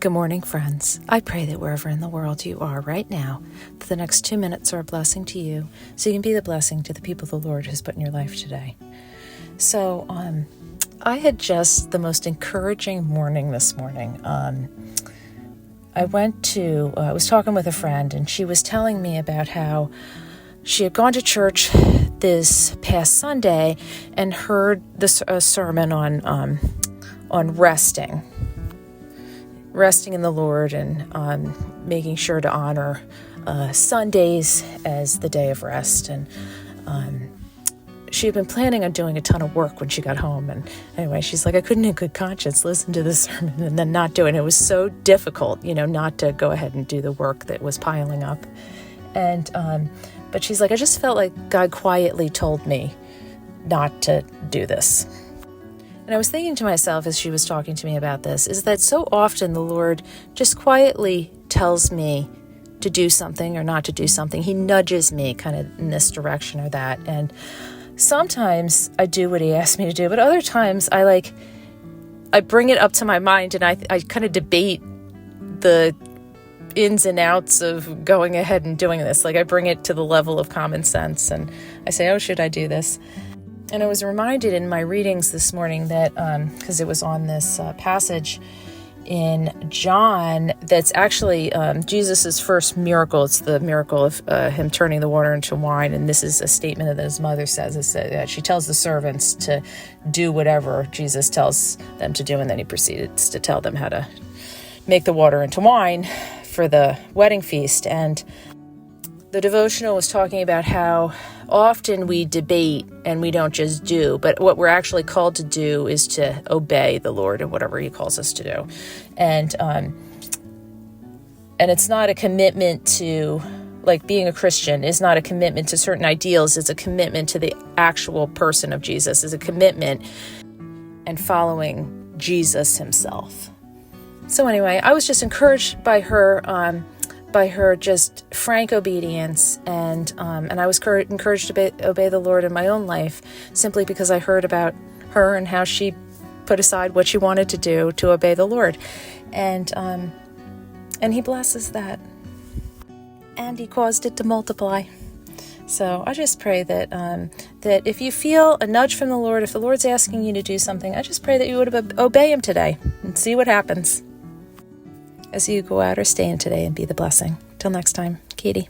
Good morning, friends. I pray that wherever in the world you are right now, that the next 2 minutes are a blessing to you, so you can be the blessing to the people the Lord has put in your life today. So, I had just the most encouraging morning this morning. I was talking with a friend, and she was telling me about how she had gone to church this past Sunday and heard a sermon on resting in the Lord and making sure to honor Sundays as the day of rest. And she had been planning on doing a ton of work when she got home. And anyway, she's like, I couldn't in good conscience listen to this sermon and then not do it. It was so difficult, not to go ahead and do the work that was piling up. And but she's like, I just felt like God quietly told me not to do this. And I was thinking to myself as she was talking to me about this, is that so often the Lord just quietly tells me to do something or not to do something. He nudges me kind of in this direction or that. And sometimes I do what he asks me to do, but other times I bring it up to my mind and I kind of debate the ins and outs of going ahead and doing this. Like I bring it to the level of common sense and I say, oh, should I do this? And I was reminded in my readings this morning that, because it was on this passage in John, that's actually Jesus' first miracle. It's the miracle of him turning the water into wine. And this is a statement that his mother says, is that she tells the servants to do whatever Jesus tells them to do. And then he proceeds to tell them how to make the water into wine for the wedding feast. And the devotional was talking about how often we debate and we don't just do, but what we're actually called to do is to obey the Lord and whatever he calls us to do. And it's not a commitment to, like being a Christian is not a commitment to certain ideals. It's a commitment to the actual person of Jesus. It's a commitment and following Jesus himself. So anyway, I was just encouraged by her just frank obedience, and I was encouraged to obey the Lord in my own life, simply because I heard about her and how she put aside what she wanted to do to obey the Lord, and he blesses that, and he caused it to multiply. So I just pray that that if you feel a nudge from the Lord, if the Lord's asking you to do something, I just pray that you would obey him today and see what happens as you go out or stay in today and be the blessing. Till next time, Katie.